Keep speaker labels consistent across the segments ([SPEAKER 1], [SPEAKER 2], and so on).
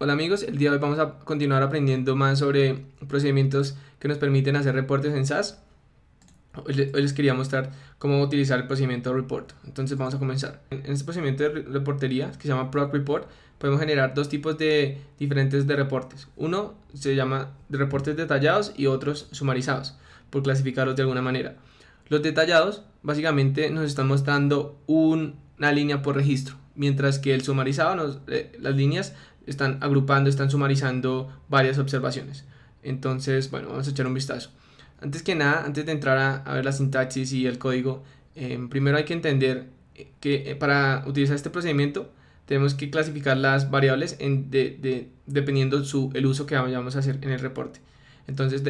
[SPEAKER 1] Hola amigos, el día de hoy vamos a continuar aprendiendo más sobre procedimientos que nos permiten hacer reportes en SAS. Hoy les quería mostrar cómo utilizar el procedimiento report. Entonces vamos a comenzar. En este procedimiento de reportería, que se llama proc report, podemos generar dos tipos diferentes de reportes. Uno se llama de reportes detallados y otros sumarizados, por clasificarlos de alguna manera. Los detallados básicamente nos están mostrando una línea por registro, mientras que el sumarizado, las líneas están agrupando, están sumarizando varias observaciones. Entonces, bueno, vamos a echar un vistazo. Antes que nada, antes de entrar a ver la sintaxis y el código, primero hay que entender que para utilizar este procedimiento tenemos que clasificar las variables dependiendo el uso que vayamos a hacer en el reporte. Entonces,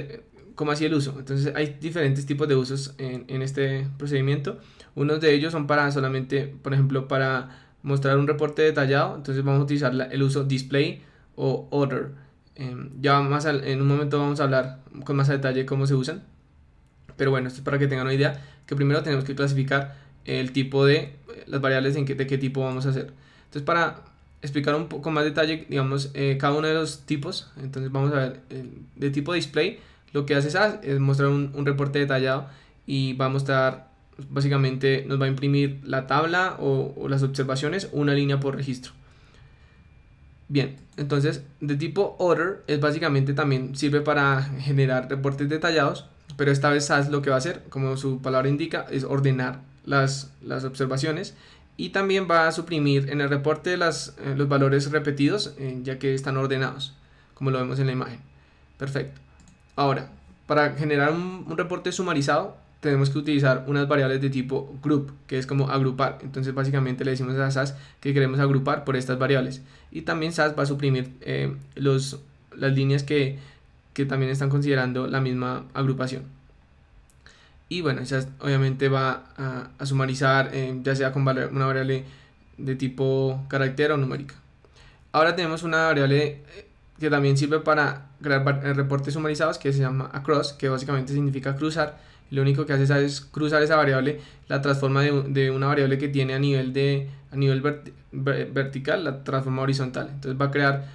[SPEAKER 1] ¿cómo así el uso? Entonces hay diferentes tipos de usos en este procedimiento. Unos de ellos son para solamente, por ejemplo, para mostrar un reporte detallado. Entonces vamos a utilizar el uso display o order. Ya en un momento vamos a hablar con más detalle cómo se usan. Pero bueno, esto es para que tengan una idea, que primero tenemos que clasificar el tipo de las variables de qué tipo vamos a hacer. Entonces, para explicar un poco más detalle, digamos, cada uno de los tipos, entonces vamos a ver, de tipo display, lo que hace es mostrar un reporte detallado y va a mostrar, básicamente nos va a imprimir la tabla o las observaciones, una línea por registro. Bien, entonces de tipo order es básicamente también sirve para generar reportes detallados, pero esta vez SAS lo que va a hacer, como su palabra indica, es ordenar las observaciones y también va a suprimir en el reporte los valores repetidos, ya que están ordenados, como lo vemos en la imagen. Perfecto. Ahora, para generar un reporte sumarizado, tenemos que utilizar unas variables de tipo group, que es como agrupar. Entonces básicamente le decimos a SAS que queremos agrupar por estas variables. Y también SAS va a suprimir las líneas que también están considerando la misma agrupación. Y bueno, SAS obviamente va a sumarizar, ya sea con una variable de tipo carácter o numérica. Ahora tenemos una variable que también sirve para crear reportes sumarizados, que se llama across, que básicamente significa cruzar. Lo único que hace es cruzar esa variable, la transforma de una variable que tiene a nivel vertical, la transforma horizontal. Entonces va a crear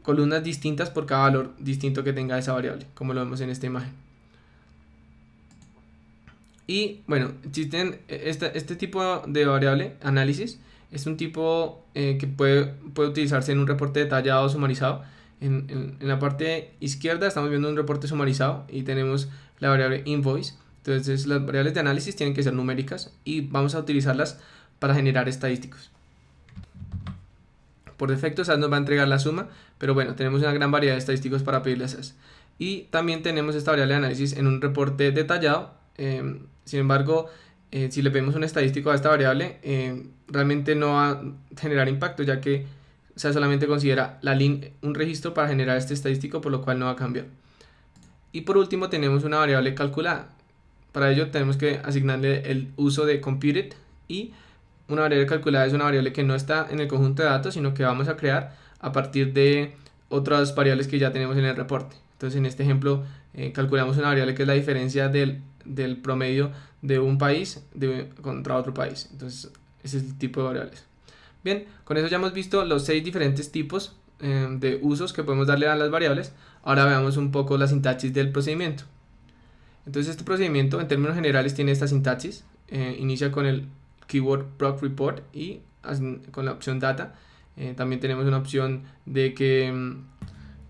[SPEAKER 1] columnas distintas por cada valor distinto que tenga esa variable, como lo vemos en esta imagen. Y bueno, existen este tipo de variable, análisis, es un tipo que puede utilizarse en un reporte detallado o sumarizado. En la parte izquierda estamos viendo un reporte sumarizado y tenemos la variable invoice. Entonces las variables de análisis tienen que ser numéricas y vamos a utilizarlas para generar estadísticos. Por defecto SAS nos va a entregar la suma, pero bueno, tenemos una gran variedad de estadísticos para pedirle a SAS. Y también tenemos esta variable de análisis en un reporte detallado. Sin embargo, si le pedimos un estadístico a esta variable, realmente no va a generar impacto, ya que solamente considera un registro para generar este estadístico, por lo cual no va a cambiar. Y por último tenemos una variable calculada. Para ello tenemos que asignarle el uso de computed, y una variable calculada es una variable que no está en el conjunto de datos, sino que vamos a crear a partir de otras variables que ya tenemos en el reporte. Entonces en este ejemplo calculamos una variable que es la diferencia del promedio de un país contra otro país. Entonces ese es el tipo de variables. Bien, con eso ya hemos visto los 6 diferentes tipos de usos que podemos darle a las variables. Ahora veamos un poco la sintaxis del procedimiento. Entonces este procedimiento en términos generales tiene esta sintaxis. Inicia con el keyword proc report y con la opción data. También tenemos una opción de que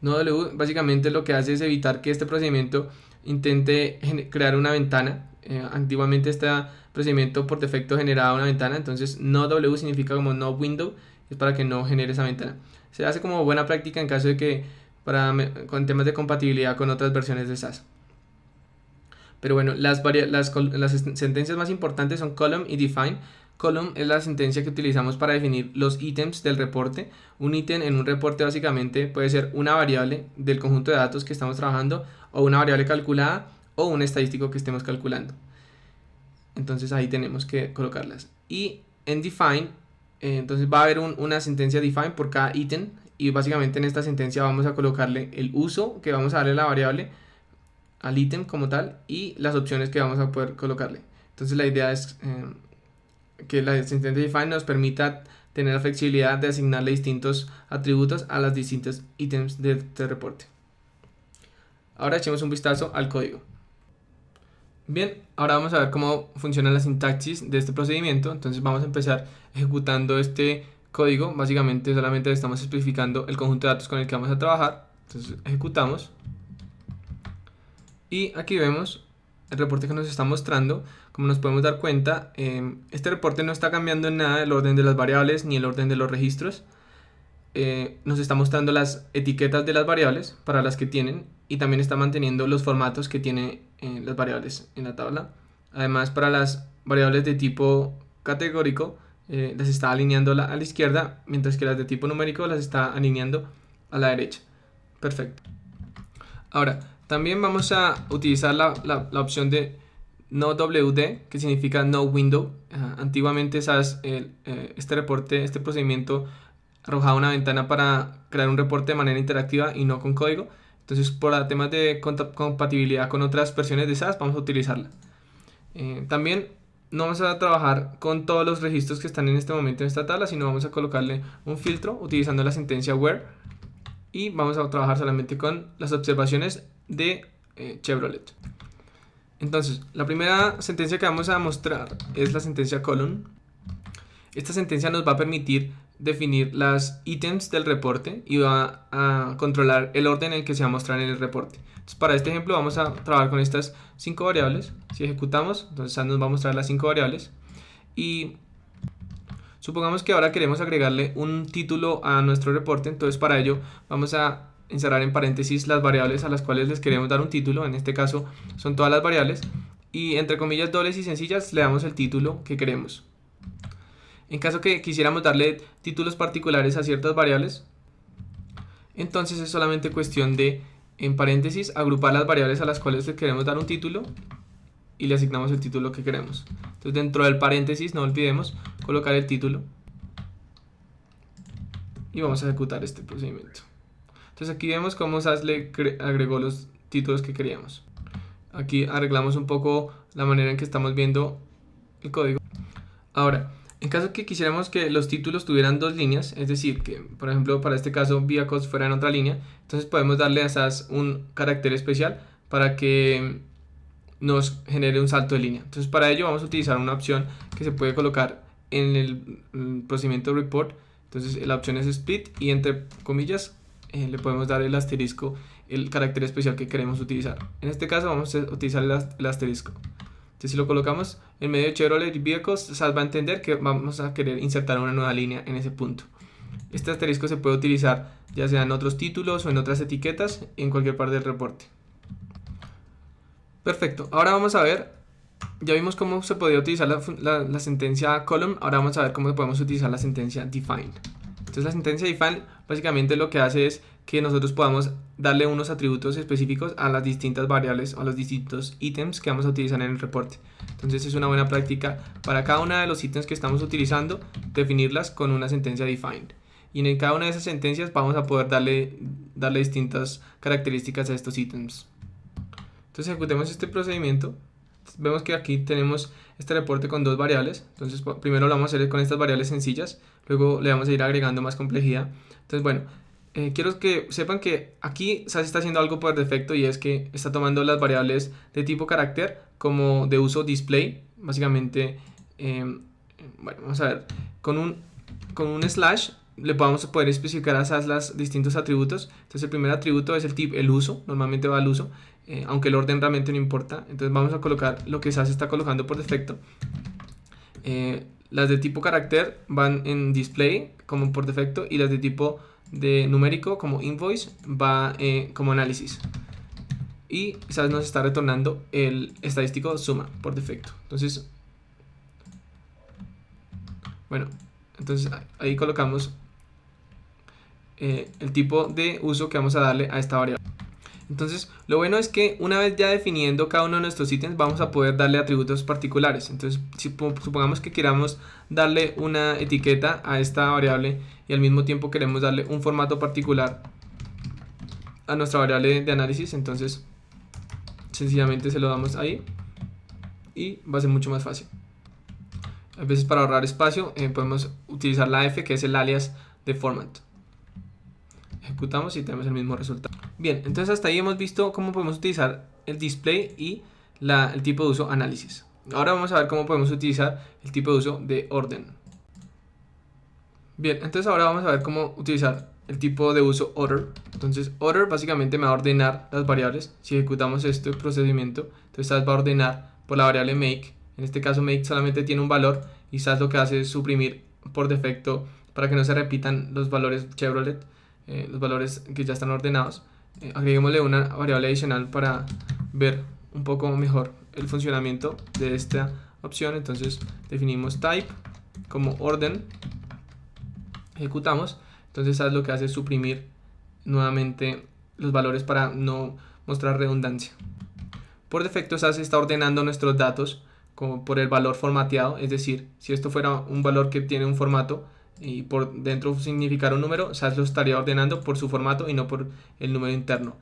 [SPEAKER 1] NoW básicamente lo que hace es evitar que este procedimiento intente crear una ventana. Antiguamente este procedimiento por defecto generaba una ventana, entonces NoW significa como no window, es para que no genere esa ventana. Se hace como buena práctica en caso de que con temas de compatibilidad con otras versiones de SAS. Pero bueno, las sentencias más importantes son column y define. Column es la sentencia que utilizamos para definir los ítems del reporte. Un ítem en un reporte básicamente puede ser una variable del conjunto de datos que estamos trabajando, o una variable calculada, o un estadístico que estemos calculando. Entonces ahí tenemos que colocarlas. Y en define, entonces va a haber una sentencia define por cada ítem, y básicamente en esta sentencia vamos a colocarle el uso que vamos a darle a la variable, al ítem como tal, y las opciones que vamos a poder colocarle. Entonces la idea es que la sentencia define nos permita tener la flexibilidad de asignarle distintos atributos a las distintos ítems de reporte. Ahora echemos un vistazo al código. Bien, ahora vamos a ver cómo funciona la sintaxis de este procedimiento. Entonces vamos a empezar ejecutando este código. Básicamente solamente estamos especificando el conjunto de datos con el que vamos a trabajar. Entonces ejecutamos. Y aquí vemos el reporte que nos está mostrando. Como nos podemos dar cuenta, este reporte no está cambiando en nada el orden de las variables ni el orden de los registros. Nos está mostrando las etiquetas de las variables para las que tienen, y también está manteniendo los formatos que tiene las variables en la tabla. Además, para las variables de tipo categórico las está alineando a la izquierda, mientras que las de tipo numérico las está alineando a la derecha. Perfecto. Ahora, también vamos a utilizar la opción de NoWD, que significa No Window. Antiguamente este reporte, este procedimiento arrojaba una ventana para crear un reporte de manera interactiva y no con código. Entonces, por temas de compatibilidad con otras versiones de SAS, vamos a utilizarla. También no vamos a trabajar con todos los registros que están en este momento en esta tabla, sino vamos a colocarle un filtro utilizando la sentencia where, y vamos a trabajar solamente con las observaciones de Chevrolet. Entonces, la primera sentencia que vamos a mostrar es la sentencia colon. Esta sentencia nos va a permitir definir las ítems del reporte y va a controlar el orden en el que se va a mostrar en el reporte. Entonces, para este ejemplo vamos a trabajar con estas 5 variables. Si ejecutamos, entonces nos va a mostrar las 5 variables. Y supongamos que ahora queremos agregarle un título a nuestro reporte. Entonces, para ello vamos a encerrar en paréntesis las variables a las cuales les queremos dar un título. En este caso son todas las variables, y entre comillas dobles y sencillas le damos el título que queremos. En caso que quisiéramos darle títulos particulares a ciertas variables, entonces es solamente cuestión de, en paréntesis, agrupar las variables a las cuales le queremos dar un título y le asignamos el título que queremos. Entonces, dentro del paréntesis, no olvidemos colocar el título y vamos a ejecutar este procedimiento. Entonces aquí vemos cómo SAS le agregó los títulos que queríamos. Aquí arreglamos un poco la manera en que estamos viendo el código. Ahora, en caso que quisiéramos que los títulos tuvieran 2 líneas, es decir, que por ejemplo para este caso vehicles fuera en otra línea, entonces podemos darle a SAS un carácter especial para que nos genere un salto de línea. Entonces, para ello vamos a utilizar una opción que se puede colocar en el procedimiento report. Entonces la opción es split, y entre comillas le podemos dar el asterisco, el carácter especial que queremos utilizar. En este caso vamos a utilizar el asterisco. Entonces, si lo colocamos en medio de Chevrolet y Vehicles, SAS va a entender que vamos a querer insertar una nueva línea en ese punto. Este asterisco se puede utilizar ya sea en otros títulos o en otras etiquetas, en cualquier parte del reporte. Perfecto, ahora vamos a ver, ya vimos cómo se podía utilizar la sentencia column, ahora vamos a ver cómo podemos utilizar la sentencia define. Entonces, la sentencia define básicamente lo que hace es que nosotros podamos darle unos atributos específicos a las distintas variables o a los distintos ítems que vamos a utilizar en el reporte. Entonces, es una buena práctica para cada uno de los ítems que estamos utilizando, definirlas con una sentencia define. Y en cada una de esas sentencias vamos a poder darle distintas características a estos ítems. Entonces, ejecutemos este procedimiento. Vemos que aquí tenemos este reporte con 2 variables. Entonces, primero lo vamos a hacer con estas variables sencillas, luego le vamos a ir agregando más complejidad. Entonces, bueno, quiero que sepan que aquí SAS está haciendo algo por defecto, y es que está tomando las variables de tipo carácter como de uso display. Básicamente, bueno, vamos a ver, con un slash le vamos a poder especificar a SAS los distintos atributos. Entonces, el primer atributo es el uso, normalmente va al uso, aunque el orden realmente no importa. Entonces, vamos a colocar lo que SAS está colocando por defecto. Las de tipo carácter van en display como por defecto, y las de tipo de numérico como invoice va como análisis, y SAS nos está retornando el estadístico suma por defecto. Entonces, bueno, entonces ahí colocamos el tipo de uso que vamos a darle a esta variable. Entonces, lo bueno es que una vez ya definiendo cada uno de nuestros ítems, vamos a poder darle atributos particulares. Entonces, si supongamos que queramos darle una etiqueta a esta variable y al mismo tiempo queremos darle un formato particular a nuestra variable de análisis, entonces sencillamente se lo damos ahí y va a ser mucho más fácil. A veces para ahorrar espacio podemos utilizar la F, que es el alias de format. Ejecutamos y tenemos el mismo resultado. Bien, entonces hasta ahí hemos visto cómo podemos utilizar el display y el tipo de uso análisis. Ahora vamos a ver cómo podemos utilizar el tipo de uso de orden. Bien, entonces ahora vamos a ver cómo utilizar el tipo de uso order. Entonces order básicamente me va a ordenar las variables. Si ejecutamos este procedimiento, entonces SAS va a ordenar por la variable make. En este caso make solamente tiene un valor y SAS lo que hace es suprimir por defecto para que no se repitan los valores Chevrolet, los valores que ya están ordenados. Agreguémosle una variable adicional para ver un poco mejor el funcionamiento de esta opción. Entonces definimos type como orden, ejecutamos. Entonces SAS lo que hace es suprimir nuevamente los valores para no mostrar redundancia. Por defecto SAS está ordenando nuestros datos como por el valor formateado, es decir, si esto fuera un valor que tiene un formato y por dentro significara un número, SAS lo estaría ordenando por su formato y no por el número interno.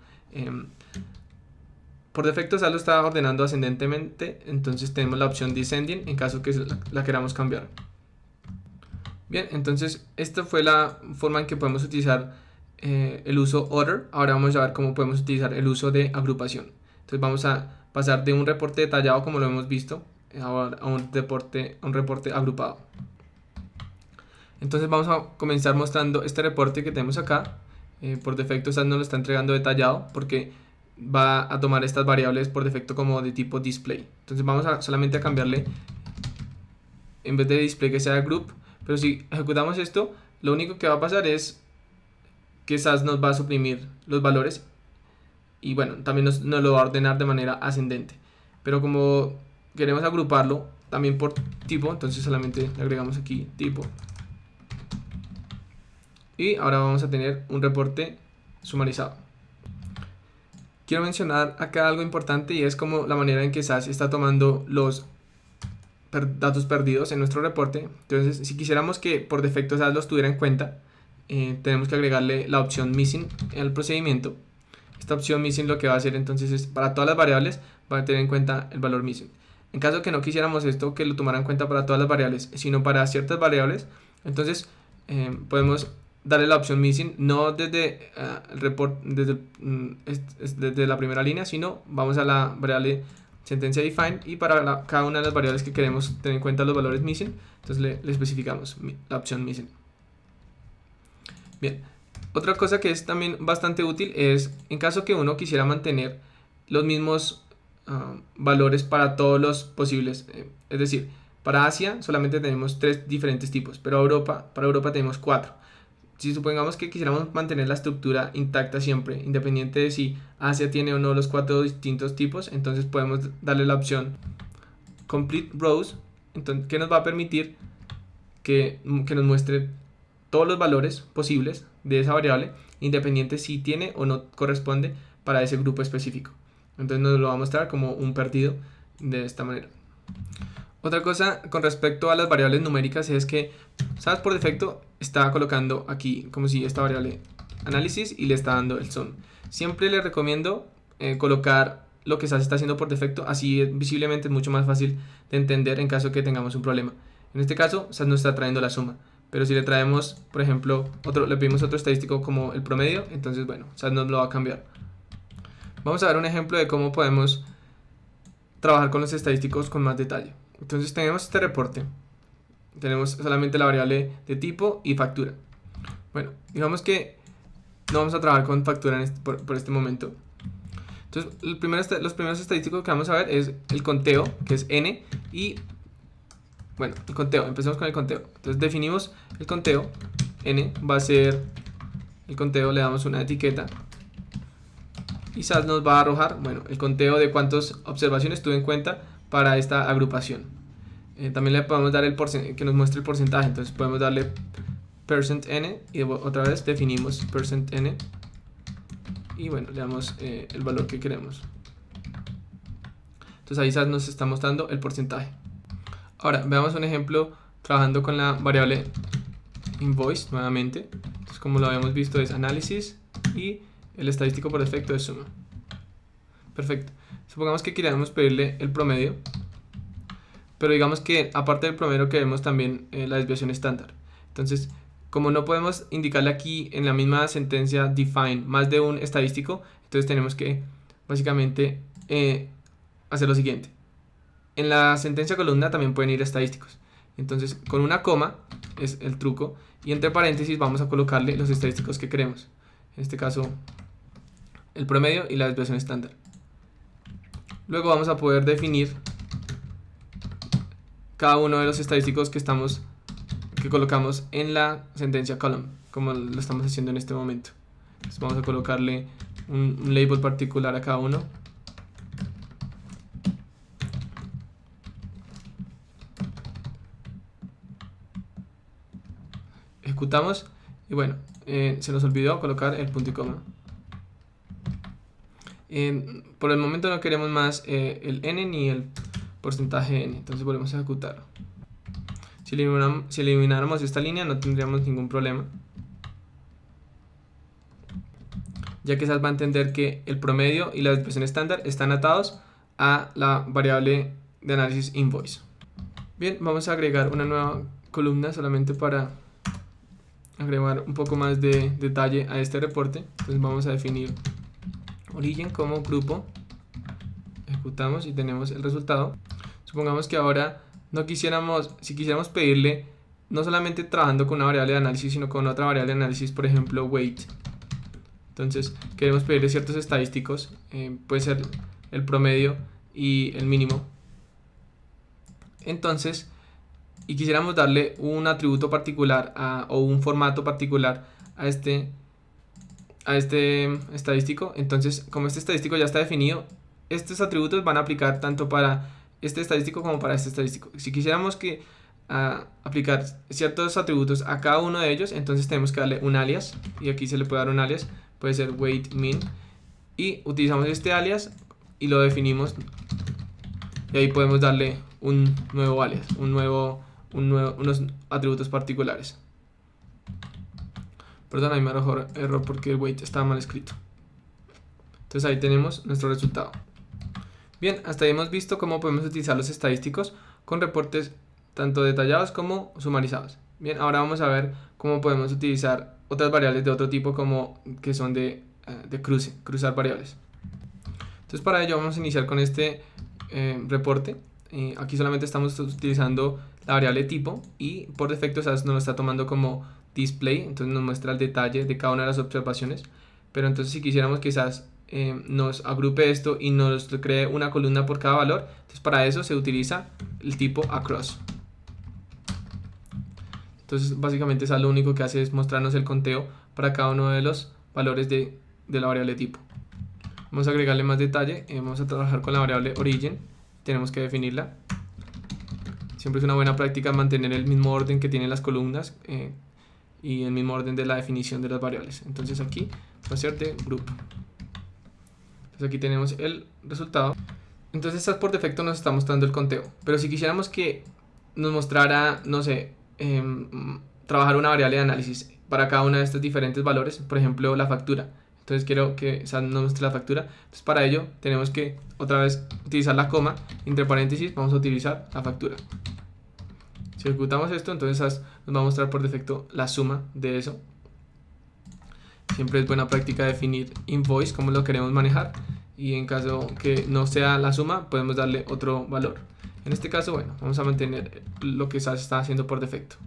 [SPEAKER 1] Por defecto SAS lo está ordenando ascendentemente, entonces tenemos la opción descending en caso que la queramos cambiar. Bien, entonces esta fue la forma en que podemos utilizar el uso order. Ahora vamos a ver cómo podemos utilizar el uso de agrupación. Entonces vamos a pasar de un reporte detallado, como lo hemos visto, a un reporte agrupado. Entonces vamos a comenzar mostrando este reporte que tenemos acá. Por defecto SAS nos lo está entregando detallado porque va a tomar estas variables por defecto como de tipo display. Entonces vamos a solamente a cambiarle, en vez de display, que sea group. Pero si ejecutamos esto, lo único que va a pasar es que SAS nos va a suprimir los valores y bueno, también nos lo va a ordenar de manera ascendente. Pero como queremos agruparlo también por tipo, entonces solamente le agregamos aquí tipo. Y ahora vamos a tener un reporte sumarizado. Quiero mencionar acá algo importante y es como la manera en que SAS está tomando los datos perdidos en nuestro reporte. Entonces, si quisiéramos que por defecto SAS los tuviera en cuenta, tenemos que agregarle la opción missing al procedimiento. Esta opción missing lo que va a hacer entonces es para todas las variables va a tener en cuenta el valor missing. En caso que no quisiéramos esto, que lo tomara en cuenta para todas las variables, sino para ciertas variables, entonces podemos darle la opción missing no desde el report, desde la primera línea, sino vamos a la variable sentencia define y para cada una de las variables que queremos tener en cuenta los valores missing, entonces le especificamos la opción missing. Bien, otra cosa que es también bastante útil es en caso que uno quisiera mantener los mismos valores para todos los posibles, es decir, para Asia solamente tenemos 3 diferentes tipos, pero para Europa tenemos 4. Si supongamos que quisiéramos mantener la estructura intacta siempre, independiente de si Asia tiene o no los 4 distintos tipos, entonces podemos darle la opción Complete Rows, entonces, que nos va a permitir que nos muestre todos los valores posibles de esa variable, independiente si tiene o no corresponde para ese grupo específico. Entonces nos lo va a mostrar como un perdido de esta manera. Otra cosa con respecto a las variables numéricas es que SAS por defecto está colocando aquí como si esta variable análisis y le está dando el son. Siempre le recomiendo colocar lo que SAS está haciendo por defecto, así visiblemente es mucho más fácil de entender en caso que tengamos un problema. En este caso SAS nos está trayendo la suma, pero si le traemos, por ejemplo, le pedimos otro estadístico como el promedio, entonces bueno, SAS nos lo va a cambiar. Vamos a ver un ejemplo de cómo podemos trabajar con los estadísticos con más detalle. Entonces tenemos este reporte, tenemos solamente la variable de tipo y factura. Bueno, digamos que no vamos a trabajar con factura por este momento. Entonces los primeros estadísticos que vamos a ver es el conteo, que es n, y bueno, el conteo, empecemos con el conteo. Entonces definimos el conteo, n va a ser el conteo, le damos una etiqueta y SAS nos va a arrojar, bueno, el conteo de cuántas observaciones tuve en cuenta para esta agrupación. También le podemos dar el porcentaje, que nos muestre el porcentaje, entonces podemos darle %n y otra vez definimos %n y bueno, le damos el valor que queremos. Entonces ahí SAS nos está mostrando el porcentaje. Ahora veamos un ejemplo trabajando con la variable invoice nuevamente. Entonces, como lo habíamos visto, es análisis y el estadístico por defecto es suma. Perfecto. Supongamos que queremos pedirle el promedio. pero digamos que aparte del promedio queremos también la desviación estándar. Entonces, como no podemos indicarle aquí en la misma sentencia define más de un estadístico, entonces tenemos que básicamente hacer lo siguiente. En la sentencia columna también pueden ir estadísticos. Entonces, con una coma es el truco, y entre paréntesis vamos a colocarle los estadísticos que queremos. En este caso, el promedio y la desviación estándar. Luego vamos a poder definir cada uno de los estadísticos que colocamos en la sentencia column, como lo estamos haciendo en este momento. Entonces vamos a colocarle un label particular a cada uno. Ejecutamos y bueno, se nos olvidó colocar el punto y coma. Por el momento no queremos más el n ni el porcentaje n, entonces volvemos a ejecutar. Si elimináramos esta línea no tendríamos ningún problema, ya que esa va a entender que el promedio y la desviación estándar están atados a la variable de análisis invoice. Bien, vamos a agregar una nueva columna solamente para agregar un poco más de detalle a este reporte. Entonces vamos a definir origin como grupo, ejecutamos y tenemos el resultado. Supongamos que ahora si quisiéramos pedirle, no solamente trabajando con una variable de análisis, sino con otra variable de análisis, por ejemplo weight. Entonces queremos pedirle ciertos estadísticos, puede ser el promedio y el mínimo. Entonces, y quisiéramos darle un atributo particular o un formato particular a este estadístico. Entonces, como este estadístico ya está definido, estos atributos van a aplicar tanto para este estadístico como para este estadístico. Si quisiéramos aplicar ciertos atributos a cada uno de ellos, entonces tenemos que darle un alias, y aquí se le puede dar un alias, puede ser weight min, y utilizamos este alias y lo definimos, y ahí podemos darle un nuevo alias, unos atributos particulares. Perdón, ahí me arrojó error porque el weight estaba mal escrito. Entonces ahí tenemos nuestro resultado. Bien, hasta ahí hemos visto cómo podemos utilizar los estadísticos con reportes tanto detallados como sumarizados. Bien, ahora vamos a ver cómo podemos utilizar otras variables de otro tipo, como que son de cruzar variables. Entonces para ello vamos a iniciar con este reporte. Aquí solamente estamos utilizando la variable tipo y por defecto nos lo está tomando como display, entonces nos muestra el detalle de cada una de las observaciones. Pero entonces si quisiéramos quizás nos agrupe esto y nos cree una columna por cada valor, entonces para eso se utiliza el tipo across. Entonces básicamente eso lo único que hace es mostrarnos el conteo para cada uno de los valores de la variable tipo. Vamos a agregarle más detalle, vamos a trabajar con la variable origin, tenemos que definirla. Siempre es una buena práctica mantener el mismo orden que tienen las columnas y el mismo orden de la definición de las variables. Entonces aquí va a ser de group. Entonces aquí tenemos el resultado. Entonces estas por defecto nos está mostrando el conteo, pero si quisiéramos que nos mostrara, no sé, trabajar una variable de análisis para cada uno de estos diferentes valores, por ejemplo la factura, entonces quiero que nos muestre la factura, entonces para ello tenemos que otra vez utilizar la coma, entre paréntesis vamos a utilizar la factura. Si ejecutamos esto, entonces nos va a mostrar por defecto la suma de eso. Siempre es buena práctica definir invoice, cómo lo queremos manejar, y en caso que no sea la suma podemos darle otro valor. En este caso, bueno, vamos a mantener lo que SAS está haciendo por defecto.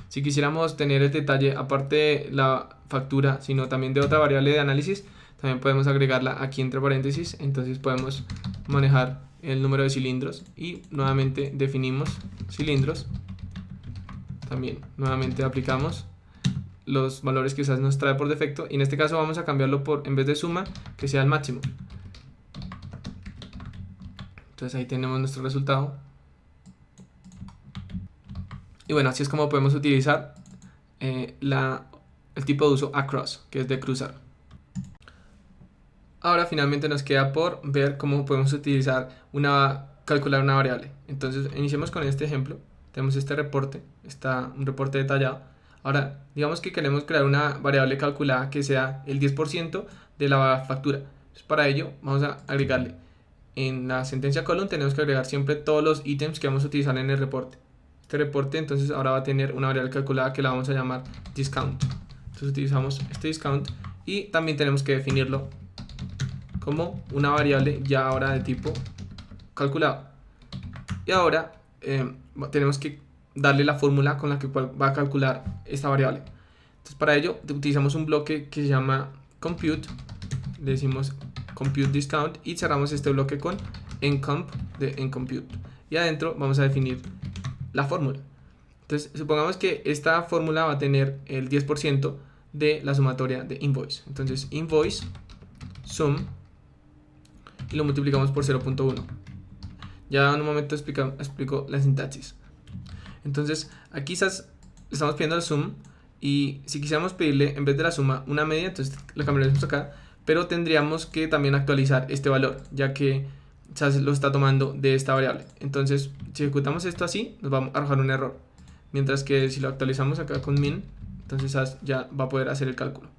[SPEAKER 1] Si quisiéramos tener el detalle, aparte de la factura, sino también de otra variable de análisis, también podemos agregarla aquí entre paréntesis. Entonces podemos manejar el número de cilindros y nuevamente definimos cilindros. También nuevamente aplicamos los valores que SAS nos trae por defecto, y en este caso vamos a cambiarlo por, en vez de suma, que sea el máximo. Entonces ahí tenemos nuestro resultado. Y bueno, así es como podemos utilizar el tipo de uso across, que es de cruzar. Ahora finalmente nos queda por ver cómo podemos calcular una variable. Entonces iniciemos con este ejemplo. Tenemos este reporte, está un reporte detallado. Ahora digamos que queremos crear una variable calculada que sea el 10% de la factura. Entonces, para ello vamos a agregarle en la sentencia column tenemos que agregar siempre todos los ítems que vamos a utilizar en el reporte. Este reporte entonces ahora va a tener una variable calculada que la vamos a llamar discount. Entonces utilizamos este discount y también tenemos que definirlo como una variable ya ahora de tipo calculado. Y ahora tenemos que darle la fórmula con la que va a calcular esta variable. Entonces para ello utilizamos un bloque que se llama compute, le decimos compute discount y cerramos este bloque con encomp de encompute. Y adentro vamos a definir la fórmula. Entonces supongamos que esta fórmula va a tener el 10% de la sumatoria de invoice. Entonces invoice sum y lo multiplicamos por 0.1. Ya en un momento explico la sintaxis. Entonces aquí estamos pidiendo el sum y si quisiéramos pedirle en vez de la suma una media, entonces lo cambiaríamos acá, pero tendríamos que también actualizar este valor ya que SAS lo está tomando de esta variable. Entonces si ejecutamos esto así nos va a arrojar un error, mientras que si lo actualizamos acá con min, entonces SAS ya va a poder hacer el cálculo.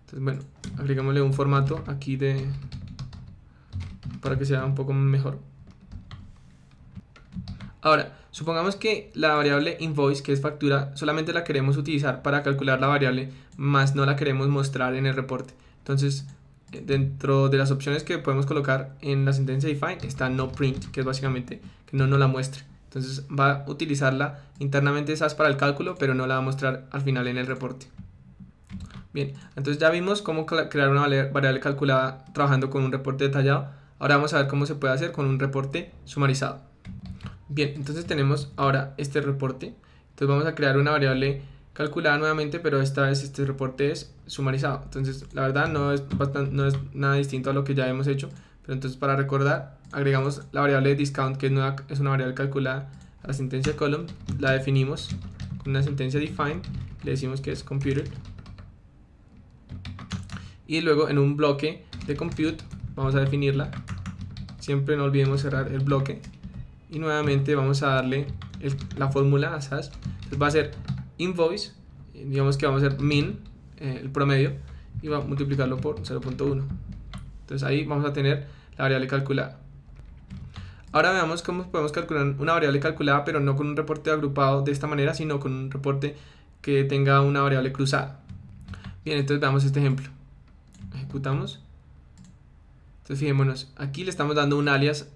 [SPEAKER 1] Entonces bueno, agregámosle un formato aquí para que sea un poco mejor. Ahora, supongamos que la variable invoice, que es factura, solamente la queremos utilizar para calcular la variable, más no la queremos mostrar en el reporte. Entonces, dentro de las opciones que podemos colocar en la sentencia define está no print, que es básicamente que no nos la muestre. Entonces va a utilizarla internamente SAS para el cálculo, pero no la va a mostrar al final en el reporte. Bien, entonces ya vimos cómo crear una variable calculada trabajando con un reporte detallado. Ahora vamos a ver cómo se puede hacer con un reporte sumarizado. Bien, entonces tenemos ahora este reporte. Entonces vamos a crear una variable calculada nuevamente, pero esta vez este reporte es sumarizado. Entonces la verdad no es nada distinto a lo que ya hemos hecho. Pero entonces para recordar, agregamos la variable discount, que es una variable calculada a la sentencia column. La definimos con una sentencia define. Le decimos que es computed. Y luego en un bloque de compute vamos a definirla. Siempre no olvidemos cerrar el bloque. Y nuevamente vamos a darle la fórmula a SAS. Entonces va a ser invoice, digamos que vamos a hacer min, el promedio, y va a multiplicarlo por 0.1. Entonces ahí vamos a tener la variable calculada. Ahora veamos cómo podemos calcular una variable calculada, pero no con un reporte agrupado de esta manera, sino con un reporte que tenga una variable cruzada. Bien, entonces veamos este ejemplo. Ejecutamos. Entonces fijémonos, aquí le estamos dando un alias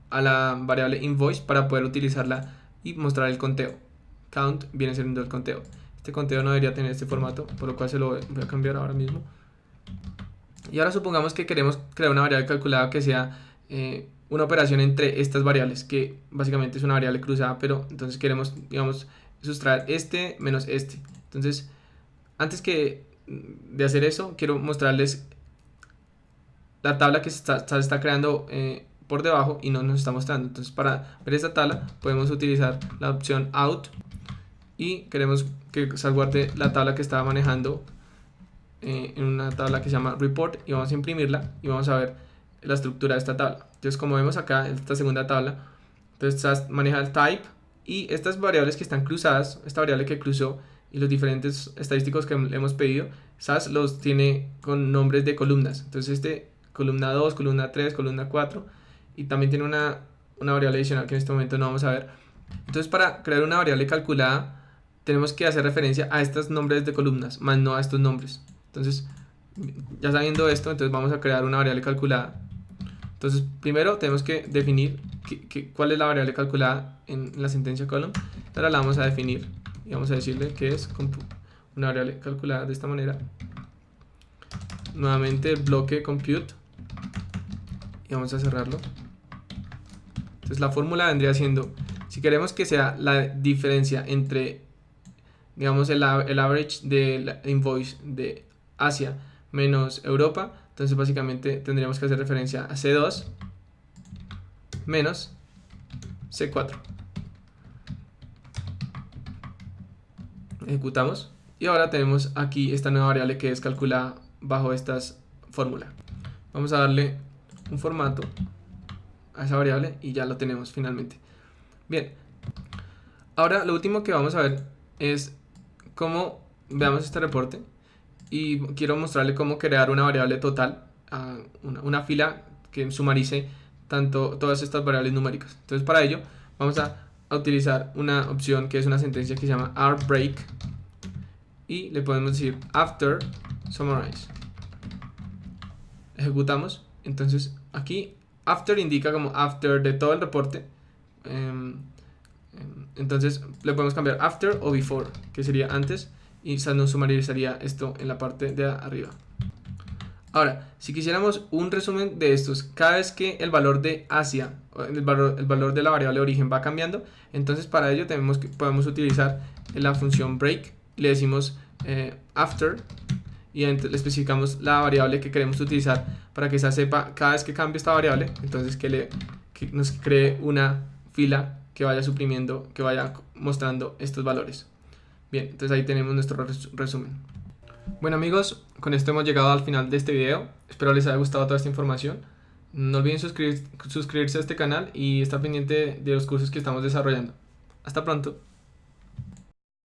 [SPEAKER 1] a la variable invoice para poder utilizarla y mostrar el conteo. Count viene siendo el conteo. Este conteo no debería tener este formato, por lo cual se lo voy a cambiar ahora mismo. Y ahora supongamos que queremos crear una variable calculada que sea una operación entre estas variables, que básicamente es una variable cruzada, pero entonces queremos, digamos, sustraer este menos este. Entonces, antes de hacer eso, quiero mostrarles la tabla que se está creando por debajo y no nos está mostrando. Entonces para ver esta tabla podemos utilizar la opción out y queremos que salvaguarde la tabla que estaba manejando en una tabla que se llama report y vamos a imprimirla y vamos a ver la estructura de esta tabla. Entonces como vemos acá en esta segunda tabla, entonces maneja el type y estas variables que están cruzadas, esta variable que cruzó y los diferentes estadísticos que le hemos pedido, SAS los tiene con nombres de columnas. Entonces columna 2, columna 3, columna 4 y también tiene una variable adicional que en este momento no vamos a ver. Entonces para crear una variable calculada tenemos que hacer referencia a estos nombres de columnas, más no a estos nombres. Entonces ya sabiendo esto, entonces vamos a crear una variable calculada. Entonces primero tenemos que definir cuál es la variable calculada en la sentencia column. Ahora la vamos a definir y vamos a decirle que es una variable calculada de esta manera. Nuevamente el bloque compute y vamos a cerrarlo. Entonces la fórmula vendría siendo, si queremos que sea la diferencia entre, digamos, el average de la invoice de Asia menos Europa, entonces básicamente tendríamos que hacer referencia a C2 menos C4. Ejecutamos y ahora tenemos aquí esta nueva variable que es calculada bajo esta fórmula. Vamos a darle un formato a esa variable y ya lo tenemos finalmente. Bien, ahora lo último que vamos a ver es cómo veamos este reporte y quiero mostrarle cómo crear una variable total, una fila que sumarice todas estas variables numéricas. Entonces para ello vamos a utilizar una opción que es una sentencia que se llama break y le podemos decir after summarize. Ejecutamos. Entonces aquí after indica como after de todo el reporte. Entonces le podemos cambiar after o before, que sería antes, y nos sumarizaría esto en la parte de arriba. Ahora, si quisiéramos un resumen de estos, cada vez que el valor de Asia, el valor de la variable de origen va cambiando, entonces para ello podemos utilizar la función break, le decimos after, y le especificamos la variable que queremos utilizar para que esa sepa cada vez que cambie esta variable, entonces que nos cree una fila que vaya suprimiendo, que vaya mostrando estos valores. Bien, entonces ahí tenemos nuestro resumen. Bueno amigos, con esto hemos llegado al final de este video. Espero les haya gustado toda esta información. No olviden suscribirse a este canal y estar pendiente de los cursos que estamos desarrollando. Hasta pronto.